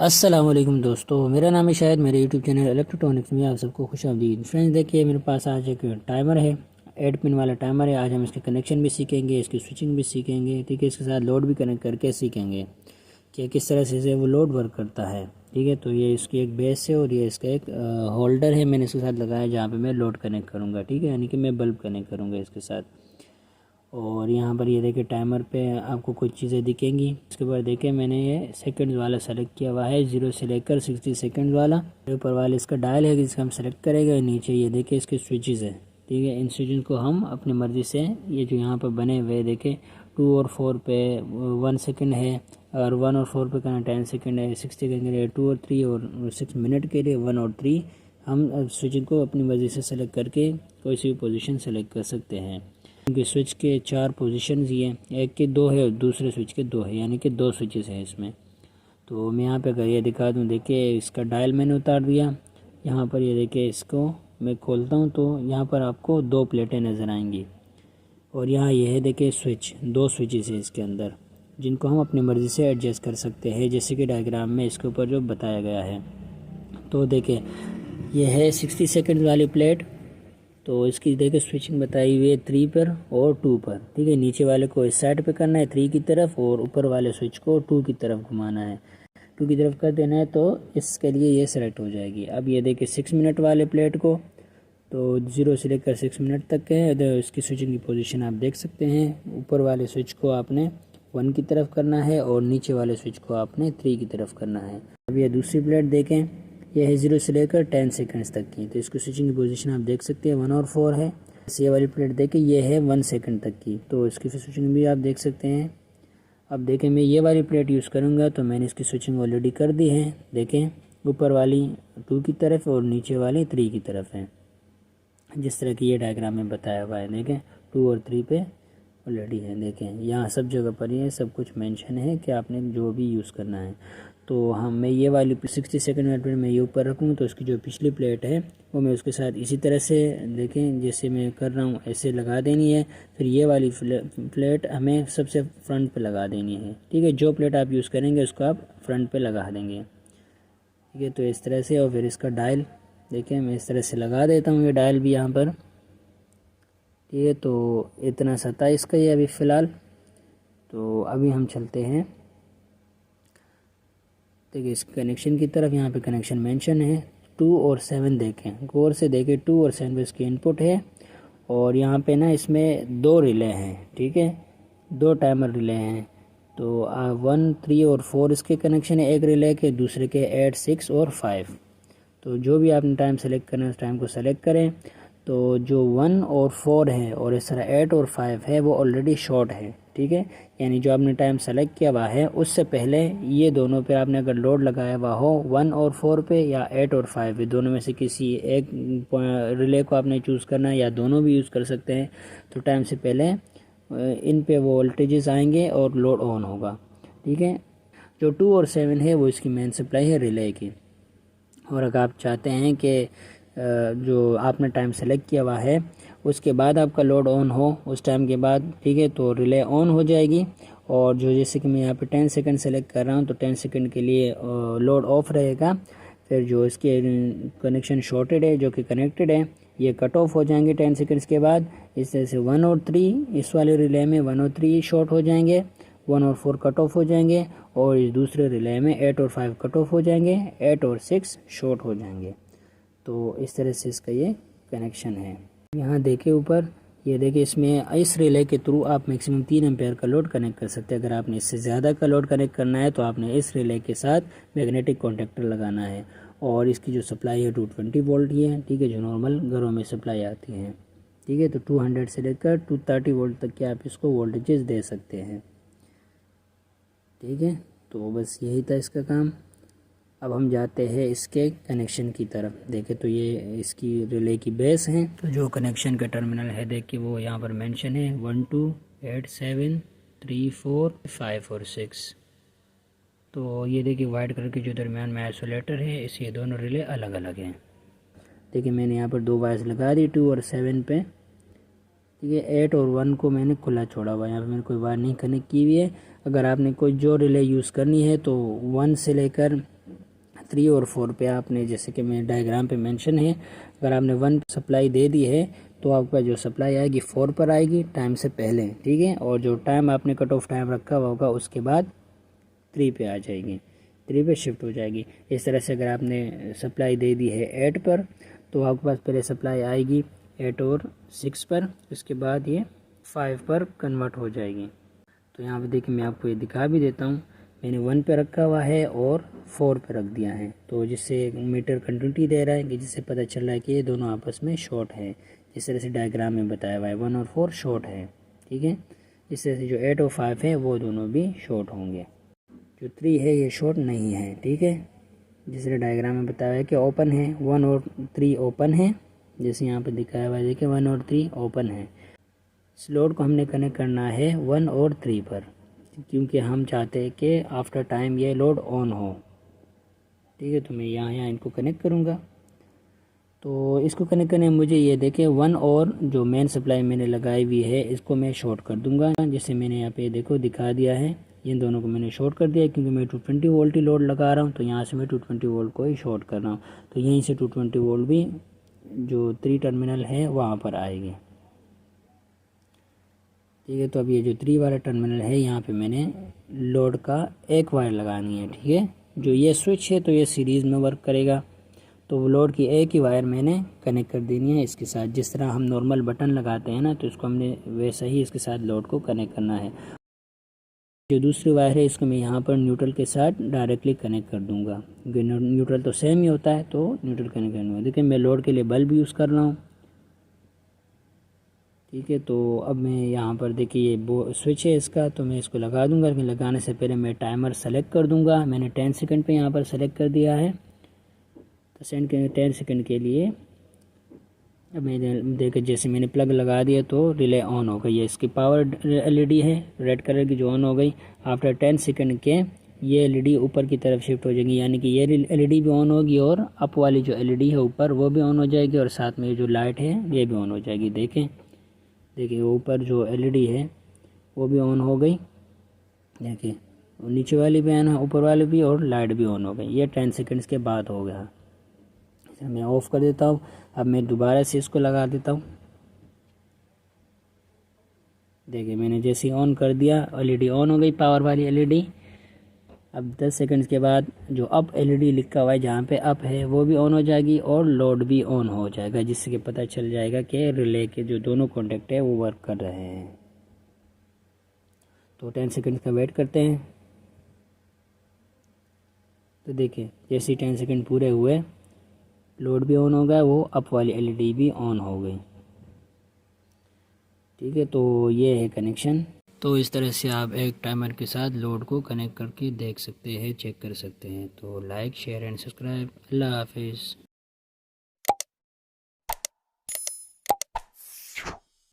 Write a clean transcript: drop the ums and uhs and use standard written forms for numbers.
अस्सलाम वालेकुम दोस्तों, मेरा नाम है शायद। मेरे यूट्यूब चैनल इलेक्ट्रॉनिक्स में आप सबको खुशामदीद। फ्रेंड्स, देखिए मेरे पास आज एक टाइमर है, 8 पिन वाला टाइमर है। आज हम इसके कनेक्शन भी सीखेंगे, इसकी स्विचिंग भी सीखेंगे, ठीक है। इसके साथ लोड भी कनेक्ट करके सीखेंगे कि किस तरह से वो लोड वर्क करता है, ठीक है। तो ये इसकी एक बेस है और ये इसका एक होल्डर है, मैंने इसके साथ लगाया जहाँ पर मैं लोड कनेक्ट करूँगा, ठीक है, यानी कि मैं बल्ब कनेक्ट करूँगा इसके साथ। और यहाँ पर ये देखिए टाइमर पे आपको कुछ चीज़ें दिखेंगी। इसके बाद देखिए मैंने ये सेकंड्स वाला सेलेक्ट किया हुआ है, 0 से लेकर 60 सेकंड वाला। ऊपर वाले इसका डायल है जिसका हम सेलेक्ट करेंगे। नीचे ये देखिए इसके स्विचेस है, ठीक है। इन स्विचेस को हम अपनी मर्ज़ी से, ये जो यहाँ पर बने हुए देखें 2 और 4 पे 1 सेकेंड है, और 1 और 4 पे करना 10 सेकेंड है, 60 सेकेंड के लिए 2 और 3 और 6 मिनट के लिए 1 और 3। हम स्विचिंग को अपनी मर्ज़ी से सेलेक्ट करके कोई सी भी पोजीशन सेलेक्ट कर सकते हैं। क्योंकि स्विच के 4 पोजीशंस ही हैं, एक के 2 है और दूसरे स्विच के 2 है, यानी कि 2 स्विचेस हैं इसमें। तो मैं यहाँ पे अगर ये दिखा दूँ, देखिए इसका डायल मैंने उतार दिया। यहाँ पर ये देखिए इसको मैं खोलता हूँ तो यहाँ पर आपको 2 प्लेटें नज़र आएंगी। और यहाँ ये है देखिए स्विच, 2 स्विचेस हैं इसके अंदर, जिनको हम अपनी मर्ज़ी से एडजस्ट कर सकते हैं, जैसे कि डायग्राम में इसके ऊपर जो बताया गया है। तो देखिए ये है 60 सेकेंड वाली प्लेट। तो इसकी देखिए स्विचिंग बताई हुई है 3 पर और 2 पर, ठीक है। नीचे वाले को इस साइड पे करना है 3 की तरफ, और ऊपर वाले स्विच को 2 की तरफ घुमाना है, 2 की तरफ कर देना है। तो इसके लिए ये सेलेक्ट हो जाएगी। अब ये देखिए 6 मिनट वाले प्लेट को, तो 0 से लेकर 6 मिनट तक है। तो इसकी स्विचिंग की पोजीशन आप देख सकते हैं। ऊपर वाले स्विच को आपने 1 की तरफ करना है और नीचे वाले स्विच को आपने 3 की तरफ करना है। अब ये दूसरी प्लेट देखें, यह है 0 से लेकर 10 सेकंड्स तक की। तो इसकी स्विचिंग की पोजीशन आप देख सकते हैं 1 और 4 है। ये वाली प्लेट देखें, ये है 1 सेकंड तक की, तो इसकी स्विचिंग भी आप देख सकते हैं। अब देखें मैं ये वाली प्लेट यूज़ करूँगा तो मैंने इसकी स्विचिंग ऑलरेडी कर दी है। देखें ऊपर वाली 2 की तरफ और नीचे वाली 3 की तरफ है, जिस तरह की ये डायग्राम में बताया हुआ है। देखें 2 और 3 पे ऑलरेडी है। देखें यहाँ सब जगह पर ये सब कुछ मेंशन है कि आपने जो भी यूज़ करना है। तो मैं ये वाली 60 सेकेंड वाली प्लेट मैं ये ऊपर रखूँ तो इसकी जो पिछली प्लेट है वो मैं उसके साथ इसी तरह से, देखें जैसे मैं कर रहा हूँ ऐसे लगा देनी है। फिर ये वाली प्लेट हमें सबसे फ्रंट पे लगा देनी है, ठीक है। जो प्लेट आप यूज़ करेंगे उसको आप फ्रंट पे लगा देंगे, ठीक है। तो इस तरह से। और फिर इसका डायल देखें मैं इस तरह से लगा देता हूँ, ये डायल भी यहाँ पर, ठीक है। तो इतना सा था इसका ये अभी फ़िलहाल। तो अभी हम चलते हैं, देखिए इस कनेक्शन की तरफ। यहाँ पे कनेक्शन मेंशन है 2 और 7, देखें गौर से, देखें 2 और 7 पे इसकी इनपुट है। और यहाँ पे ना इसमें 2 रिले हैं, ठीक है, 2 टाइमर रिले हैं। तो 1, 3 और 4 इसके कनेक्शन है एक रिले के, दूसरे के 8, 6 और 5। तो जो भी आपने टाइम सेलेक्ट करना है उस टाइम को सेलेक्ट करें। तो जो 1 और 4 है और इस तरह 8 और 5 है वो ऑलरेडी शॉर्ट है, ठीक है। यानी जो आपने टाइम सेलेक्ट किया हुआ है उससे पहले ये दोनों पे आपने अगर लोड लगाया हुआ हो 1 और 4 पे या 8 और 5 पे, दोनों में से किसी एक रिले को आपने चूज़ करना है, या दोनों भी यूज़ कर सकते हैं। तो टाइम से पहले इन पे वो वोल्टेजेस आएंगे और लोड ऑन होगा, ठीक है। जो 2 और 7 है वो इसकी मेन सप्लाई है रिले की। और अगर आप चाहते हैं कि जो आपने टाइम सेलेक्ट किया हुआ है उसके बाद आपका लोड ऑन हो उस टाइम के बाद, ठीक है, तो रिले ऑन हो जाएगी। और जो जैसे कि मैं यहाँ पे 10 सेकंड सेलेक्ट कर रहा हूँ तो 10 सेकंड के लिए लोड ऑफ रहेगा। फिर जो इसके कनेक्शन शॉर्टेड है, जो कि कनेक्टेड है, ये कट ऑफ हो जाएंगे 10 सेकंड्स के बाद। इस तरह से 1 और 3 इस वाले रिले में 1 और 3 शॉर्ट हो जाएंगे, 1 और 4 कट ऑफ हो जाएंगे, और इस दूसरे रिले में 8 और 5 कट ऑफ हो जाएंगे, 8 और 6 शॉर्ट हो जाएंगे। तो इस तरह से इसका ये कनेक्शन है। यहाँ देखिए ऊपर, ये देखिए इसमें इस रिले के थ्रू आप मैक्सिमम 3 एम्पेयर का लोड कनेक्ट कर सकते हैं। अगर आपने इससे ज़्यादा का लोड कनेक्ट करना है तो आपने इस रिले के साथ मैग्नेटिक कॉन्टेक्टर लगाना है। और इसकी जो सप्लाई है 220 वोल्ट की है, ठीक है, जो नॉर्मल घरों में सप्लाई आती है, ठीक है। तो 200 से लेकर 230 वोल्ट तक के आप इसको वोल्टेजेस दे सकते हैं, ठीक है। तो बस यही था इसका काम। अब हम जाते हैं इसके कनेक्शन की तरफ। देखें तो ये इसकी रिले की बेस है। तो जो कनेक्शन का टर्मिनल है देखिए वो यहाँ पर मेंशन है 1, 2, 8, 7, 3, 4, 5 और 6। तो ये देखिए वाइट कलर के जो दरमियान में आइसोलेटर है, इस ये दोनों रिले अलग अलग हैं। देखिए मैंने यहाँ पर 2 वायर्स लगा दी 2 और 7 पे, ठीक है। 8 और 1 को मैंने खुला छोड़ा हुआ है, यहाँ पर मैंने कोई वायर नहीं कनेक्ट की हुई है। अगर आपने कोई जो रिले यूज़ करनी है तो 1 से लेकर 3 और 4 पे आपने, जैसे कि मैं डायग्राम पे मेंशन है, अगर आपने 1 सप्लाई दे दी है तो आपका जो सप्लाई आएगी 4 पर आएगी टाइम से पहले, ठीक है। और जो टाइम आपने कट ऑफ टाइम रखा हुआ होगा उसके बाद 3 पे आ जाएगी, 3 पे शिफ्ट हो जाएगी। इस तरह से अगर आपने सप्लाई दे दी है 8 पर तो आपके पास पहले सप्लाई आएगी 8 और 6 पर, इसके बाद ये 5 पर कन्वर्ट हो जाएगी। तो यहाँ पे देखिए मैं आपको ये दिखा भी देता हूँ, मैंने 1 पे रखा हुआ है और 4 पे रख दिया है, तो जिससे मीटर कंटिन्यूटी दे रहा है कि जिससे पता चल रहा है कि ये दोनों आपस में शॉर्ट है। इस तरह से डायग्राम में बताया हुआ है 1 और 4 शॉर्ट है, ठीक है। इस तरह से जो 8 और 5 है वो दोनों भी शॉर्ट होंगे, जो 3 है ये शॉर्ट नहीं है, ठीक है। जिस तरह डायग्राम में बताया है कि ओपन है, 1 और 3 ओपन है, जैसे यहाँ पे दिखाया हुआ है देखिए 1 और 3 ओपन है। इस लोड को हमने कनेक्ट करना है 1 और 3 पर, क्योंकि हम चाहते हैं कि आफ्टर टाइम ये लोड ऑन हो, ठीक है। तो मैं यहाँ इनको कनेक्ट करूँगा। तो इसको कनेक्ट करने में मुझे ये देखें 1 और जो मेन सप्लाई मैंने लगाई हुई है इसको मैं शॉर्ट कर दूँगा, जैसे मैंने यहाँ पे देखो दिखा दिया है। इन दोनों को मैंने शॉर्ट कर दिया क्योंकि मैं 220 वोल्ट ही लोड लगा रहा हूँ, तो यहाँ से मैं 220 वोल्ट को ही शॉर्ट कर रहा हूँ। तो यहीं से 220 वोल्ट भी जो 3 टर्मिनल है वहाँ पर आएगी, ठीक है। तो अब ये जो 3 वाला टर्मिनल है यहाँ पे मैंने लोड का एक वायर लगानी है, ठीक है। जो ये स्विच है तो ये सीरीज़ में वर्क करेगा, तो लोड की एक ही वायर मैंने कनेक्ट कर देनी है इसके साथ। जिस तरह हम नॉर्मल बटन लगाते हैं ना, तो इसको हमने वैसा ही इसके साथ लोड को कनेक्ट करना है। जो दूसरी वायर है इसको मैं यहाँ पर न्यूट्रल के साथ डायरेक्टली कनेक्ट कर दूँगा, क्योंकि न्यूट्रल तो सेम ही होता है, तो न्यूट्रल कनेक्ट करना है। देखिए मैं लोड के लिए बल्ब यूज़ कर रहा हूँ, ठीक है। तो अब मैं यहाँ पर देखिए ये स्विच है इसका, तो मैं इसको लगा दूँगा। लेकिन लगाने से पहले मैं टाइमर सेलेक्ट कर दूँगा। मैंने 10 सेकंड पे यहाँ पर सेलेक्ट कर दिया है, तो 10 सेकंड के लिए अब मैं देखिए जैसे मैंने प्लग लगा दिया तो रिले ऑन हो गई है। इसकी पावर एलईडी है रेड कलर की जो ऑन हो गई। आफ्टर 10 सेकंड के ये एलईडी ऊपर की तरफ शिफ्ट हो जाएगी, यानी कि ये एलईडी भी ऑन होगी और अप वाली जो एलईडी है ऊपर वो भी ऑन हो जाएगी, और साथ में जो लाइट है ये भी ऑन हो जाएगी। देखिए ऊपर जो एलईडी है वो भी ऑन हो गई, देखिए नीचे वाली भी ऑन है, ऊपर वाली भी, और लाइट भी ऑन हो गई। ये 10 सेकंड्स के बाद हो गया। मैं ऑफ़ कर देता हूँ। अब मैं दोबारा से इसको लगा देता हूँ। देखिए मैंने जैसे ही ऑन कर दिया एलईडी ऑन हो गई, पावर वाली एलईडी। अब 10 सेकंड्स के बाद जो अप एलईडी लिखा हुआ है जहाँ पे अप है वो भी ऑन हो जाएगी और लोड भी ऑन हो जाएगा, जिससे कि पता चल जाएगा कि रिले के जो दोनों कॉन्टैक्ट है वो वर्क कर रहे हैं। तो 10 सेकंड्स का वेट करते हैं। तो देखिए जैसे ही 10 सेकंड पूरे हुए लोड भी ऑन हो गया, वो अप वाली एलईडी भी ऑन हो गई, ठीक है। तो ये है कनेक्शन। तो इस तरह से आप एक टाइमर के साथ लोड को कनेक्ट करके देख सकते हैं, चेक कर सकते हैं। तो लाइक शेयर एंड सब्सक्राइब। अल्लाह हाफिज़।